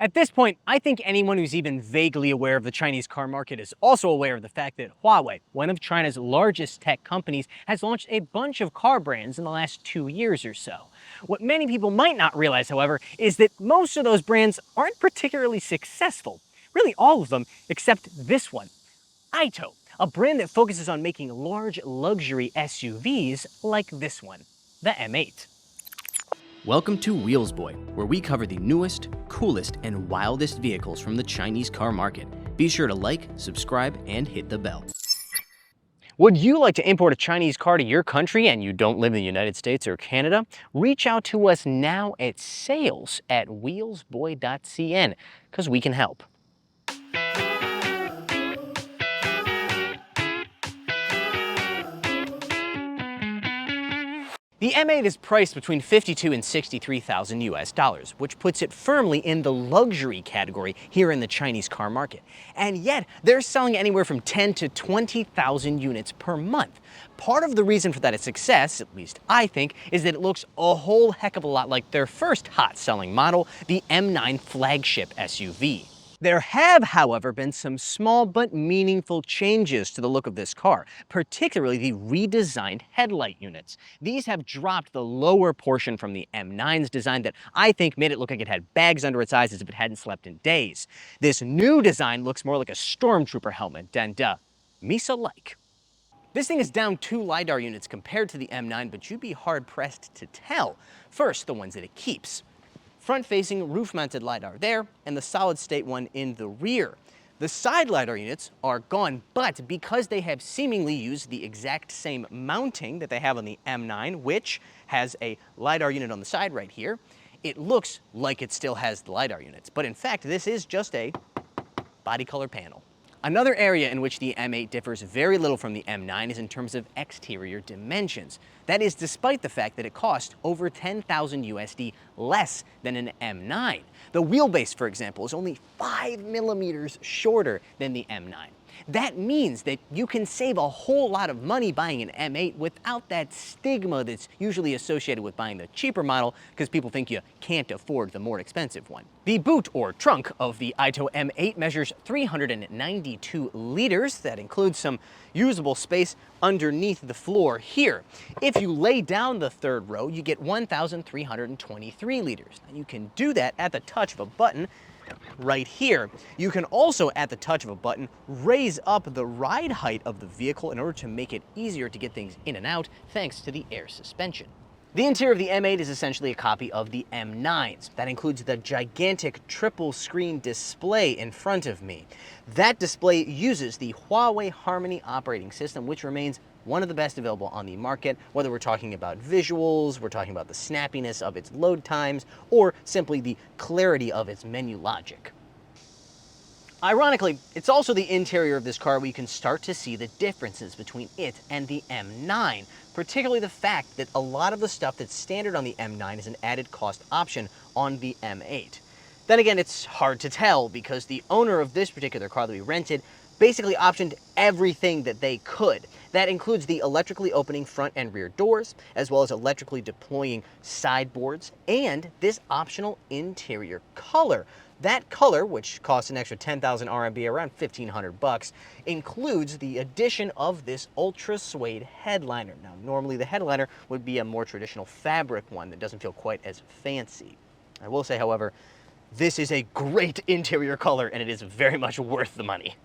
At this point, I think anyone who's even vaguely aware of the Chinese car market is also aware of the fact that Huawei, one of China's largest tech companies, has launched a bunch of car brands in the last 2 years or so. What many people might not realize, however, is that most of those brands aren't particularly successful. Really all of them, except this one, AITO, a brand that focuses on making large luxury SUVs like this one, the M8. Welcome to Wheels Boy, where we cover the newest, coolest, and wildest vehicles from the Chinese car market. Be sure to like, subscribe, and hit the bell. Would you like to import a Chinese car to your country and you don't live in the United States or Canada? Reach out to us now at sales@wheelsboy.cn because we can help. The M8 is priced between $52,000 and $63,000 US, which puts it firmly in the luxury category here in the Chinese car market. And yet, they're selling anywhere from 10 to 20,000 units per month. Part of the reason for that success, at least I think, is that it looks a whole heck of a lot like their first hot-selling model, the M9 flagship SUV. There have, however, been some small but meaningful changes to the look of this car, particularly the redesigned headlight units. These have dropped the lower portion from the M9's design that I think made it look like it had bags under its eyes as if it hadn't slept in days. This new design looks more like a stormtrooper helmet, and Misa-like. This thing is down 2 LiDAR units compared to the M9, but you'd be hard-pressed to tell. First, the ones that it keeps. Front-facing roof-mounted LiDAR there, and the solid-state one in the rear. The side LiDAR units are gone, but because they have seemingly used the exact same mounting that they have on the M9, which has a LiDAR unit on the side right here, it looks like it still has the LiDAR units. But in fact, this is just a body color panel. Another area in which the M8 differs very little from the M9 is in terms of exterior dimensions. That is despite the fact that it costs over 10,000 USD less than an M9. The wheelbase, for example, is only 5 millimeters shorter than the M9. That means that you can save a whole lot of money buying an M8 without that stigma that's usually associated with buying the cheaper model because people think you can't afford the more expensive one. The boot or trunk of the AITO M8 measures 392 liters. That includes some usable space underneath the floor here. If you lay down the third row, you get 1,323 liters. And you can do that at the touch of a button right here. You can also, at the touch of a button, raise up the ride height of the vehicle in order to make it easier to get things in and out thanks to the air suspension. The interior of the M8 is essentially a copy of the M9's. That includes the gigantic triple screen display in front of me. That display uses the Huawei Harmony operating system, which remains one of the best available on the market, whether we're talking about visuals, we're talking about the snappiness of its load times, or simply the clarity of its menu logic. Ironically, it's also the interior of this car where you can start to see the differences between it and the M9, particularly the fact that a lot of the stuff that's standard on the M9 is an added cost option on the M8. Then again, it's hard to tell because the owner of this particular car that we rented basically optioned everything that they could. That includes the electrically opening front and rear doors, as well as electrically deploying sideboards, and this optional interior color. That color, which costs an extra 10,000 RMB, around 1,500 bucks, includes the addition of this ultra suede headliner. Now, normally the headliner would be a more traditional fabric one that doesn't feel quite as fancy. I will say, however, this is a great interior color, and it is very much worth the money.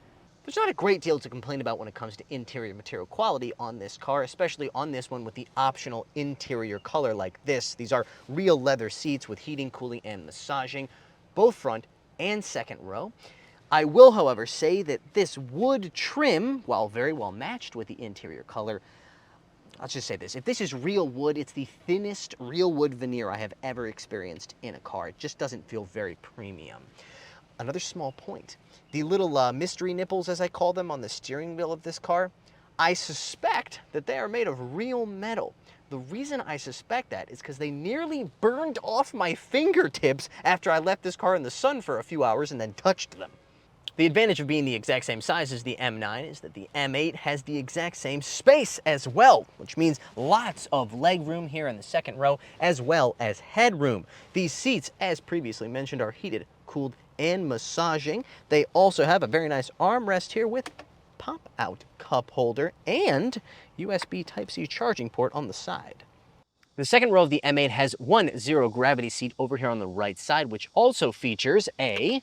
There's not a great deal to complain about when it comes to interior material quality on this car, especially on this one with the optional interior color like this. These are real leather seats with heating, cooling, and massaging, both front and second row. I will, however, say that this wood trim, while very well matched with the interior color, I'll just say this, if this is real wood, it's the thinnest real wood veneer I have ever experienced in a car. It just doesn't feel very premium. Another small point, the little mystery nipples, as I call them, on the steering wheel of this car, I suspect that they are made of real metal. The reason I suspect that is because they nearly burned off my fingertips after I left this car in the sun for a few hours and then touched them. The advantage of being the exact same size as the M9 is that the M8 has the exact same space as well, which means lots of leg room here in the second row, as well as headroom. These seats, as previously mentioned, are heated, cooled, and massaging. They also have a very nice armrest here with pop-out cup holder and USB Type-C charging port on the side. The second row of the M8 has one zero-gravity seat over here on the right side, which also features a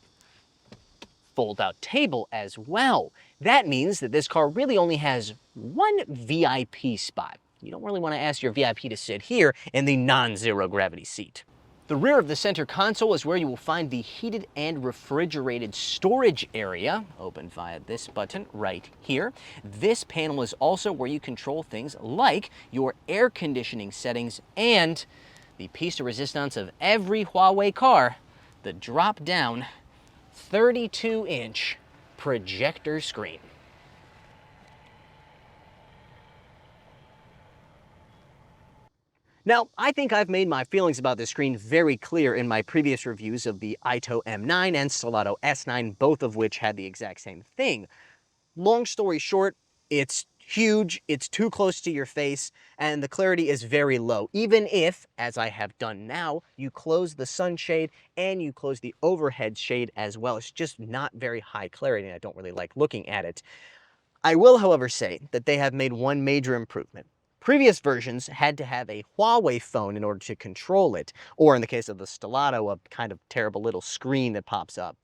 fold-out table as well. That means that this car really only has one VIP spot. You don't really want to ask your VIP to sit here in the non-zero gravity seat. The rear of the center console is where you will find the heated and refrigerated storage area, open via this button right here. This panel is also where you control things like your air conditioning settings and the piece de resistance of every Huawei car, the drop-down 32-inch projector screen. Now, I think I've made my feelings about this screen very clear in my previous reviews of the AITO M9 and Stellato S9, both of which had the exact same thing. Long story short, it's huge, it's too close to your face, and the clarity is very low. Even if, as I have done now, you close the sunshade and you close the overhead shade as well. It's just not very high clarity, and I don't really like looking at it. I will, however, say that they have made one major improvement. Previous versions had to have a Huawei phone in order to control it, or in the case of the Stellato, a kind of terrible little screen that pops up.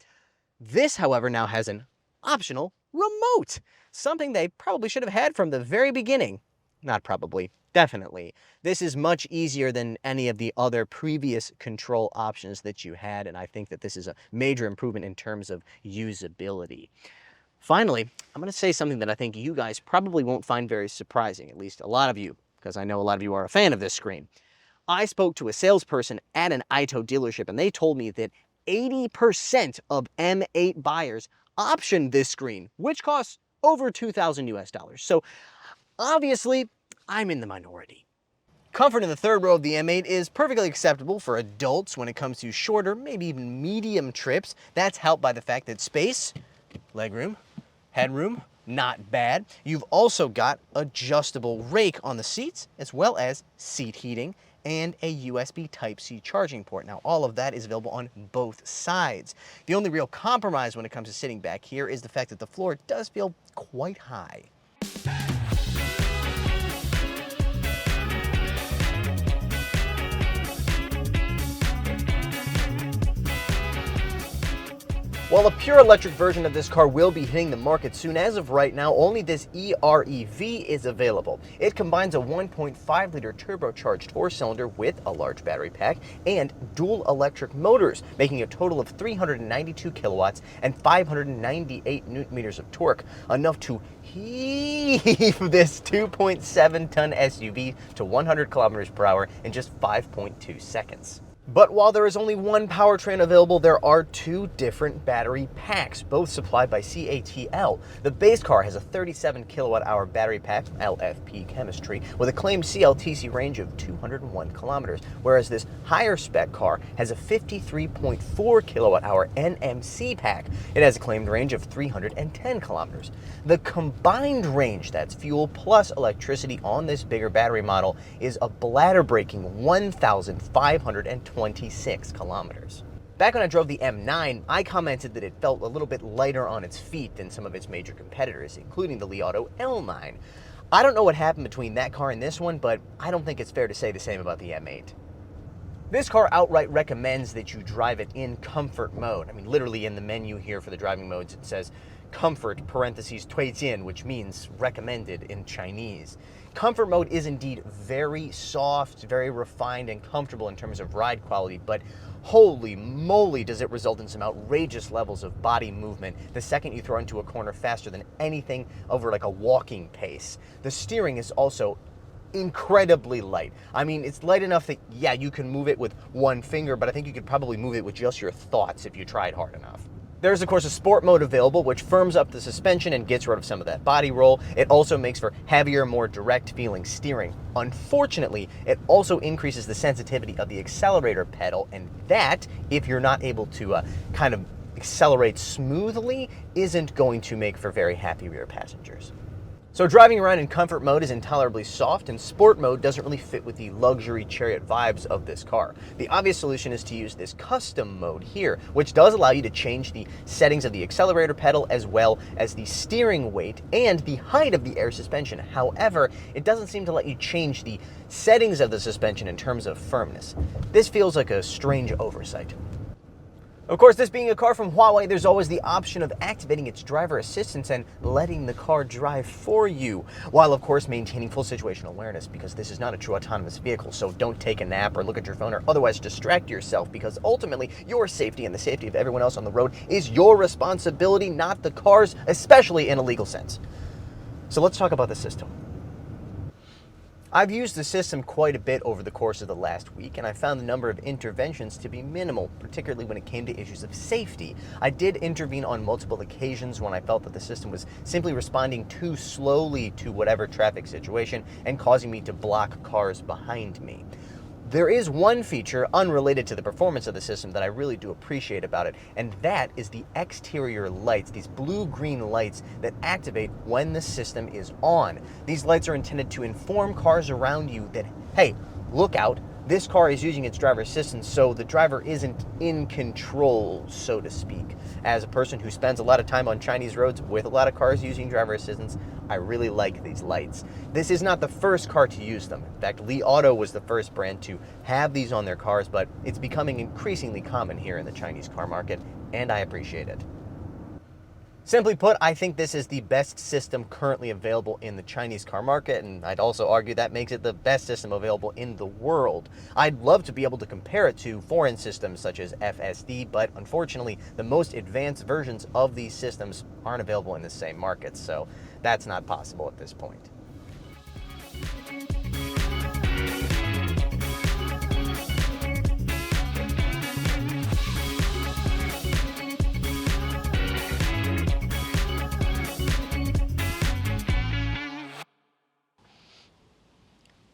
This, however, now has an optional remote, something they probably should have had from the very beginning. Not probably, definitely. This is much easier than any of the other previous control options that you had, and I think that this is a major improvement in terms of usability. Finally, I'm going to say something that I think you guys probably won't find very surprising, at least a lot of you, because I know a lot of you are a fan of this screen. I spoke to a salesperson at an AITO dealership, and they told me that 80% of M8 buyers option this screen, which costs over $2,000 US. So obviously, I'm in the minority. Comfort in the third row of the M8 is perfectly acceptable for adults when it comes to shorter, maybe even medium trips. That's helped by the fact that space, legroom, headroom, not bad. You've also got adjustable rake on the seats, as well as seat heating and a USB Type-C charging port. Now, all of that is available on both sides. The only real compromise when it comes to sitting back here is the fact that the floor does feel quite high. While a pure electric version of this car will be hitting the market soon, as of right now, only this EREV is available. It combines a 1.5-liter turbocharged four-cylinder with a large battery pack and dual electric motors, making a total of 392 kilowatts and 598 newton-meters of torque, enough to heave this 2.7-ton SUV to 100 kilometers per hour in just 5.2 seconds. But while there is only one powertrain available, there are two different battery packs, both supplied by CATL. The base car has a 37 kilowatt-hour battery pack, LFP chemistry, with a claimed CLTC range of 201 kilometers, whereas this higher spec car has a 53.4 kilowatt-hour NMC pack. It has a claimed range of 310 kilometers. The combined range, that's fuel plus electricity, on this bigger battery model is a bladder-breaking 1,526 kilometers. Back when I drove the M9, I commented that it felt a little bit lighter on its feet than some of its major competitors, including the Li Auto L9. I don't know what happened between that car and this one, but I don't think it's fair to say the same about the M8. This car outright recommends that you drive it in comfort mode. I mean, literally in the menu here for the driving modes, it says comfort parentheses 推荐, which means recommended in Chinese. Comfort mode is indeed very soft, very refined and comfortable in terms of ride quality, but holy moly does it result in some outrageous levels of body movement the second you throw into a corner faster than anything over like a walking pace. The steering is also incredibly light. I mean, it's light enough that, yeah, you can move it with one finger, but I think you could probably move it with just your thoughts if you tried hard enough. There's, of course, a sport mode available, which firms up the suspension and gets rid of some of that body roll. It also makes for heavier, more direct feeling steering. Unfortunately, it also increases the sensitivity of the accelerator pedal, and that, if you're not able to kind of accelerate smoothly isn't going to make for very happy rear passengers. So driving around in comfort mode is intolerably soft, and sport mode doesn't really fit with the luxury chariot vibes of this car. The obvious solution is to use this custom mode here, which does allow you to change the settings of the accelerator pedal as well as the steering weight and the height of the air suspension. However, it doesn't seem to let you change the settings of the suspension in terms of firmness. This feels like a strange oversight. Of course, this being a car from Huawei, there's always the option of activating its driver assistance and letting the car drive for you, while of course maintaining full situational awareness, because this is not a true autonomous vehicle. So don't take a nap or look at your phone or otherwise distract yourself, because ultimately your safety and the safety of everyone else on the road is your responsibility, not the car's, especially in a legal sense. So let's talk about the system. I've used the system quite a bit over the course of the last week, and I found the number of interventions to be minimal, particularly when it came to issues of safety. I did intervene on multiple occasions when I felt that the system was simply responding too slowly to whatever traffic situation and causing me to block cars behind me. There is one feature unrelated to the performance of the system that I really do appreciate about it, and that is the exterior lights, these blue-green lights that activate when the system is on. These lights are intended to inform cars around you that, hey, look out, this car is using its driver assistance, so the driver isn't in control, so to speak. As a person who spends a lot of time on Chinese roads with a lot of cars using driver assistance, I really like these lights. This is not the first car to use them. In fact, Li Auto was the first brand to have these on their cars, but it's becoming increasingly common here in the Chinese car market, and I appreciate it. Simply put, I think this is the best system currently available in the Chinese car market, and I'd also argue that makes it the best system available in the world. I'd love to be able to compare it to foreign systems such as FSD, but unfortunately, the most advanced versions of these systems aren't available in the same markets, so that's not possible at this point.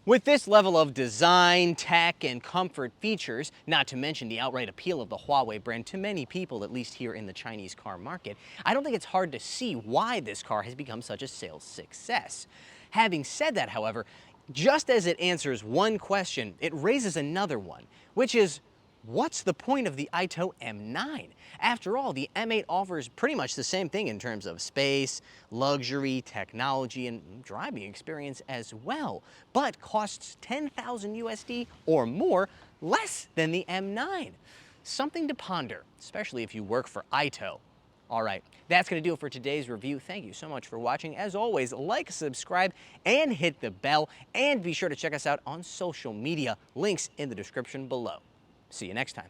With this level of design, tech, and comfort features, not to mention the outright appeal of the Huawei brand to many people, at least here in the Chinese car market, I don't think it's hard to see why this car has become such a sales success. Having said that, however, just as it answers one question, it raises another one, which is, what's the point of the AITO M9? After all, the M8 offers pretty much the same thing in terms of space, luxury, technology, and driving experience as well, but costs 10,000 USD or more less than the M9. Something to ponder, especially if you work for AITO. All right, that's going to do it for today's review. Thank you so much for watching. As always, like, subscribe, and hit the bell, and be sure to check us out on social media. Links in the description below. See you next time.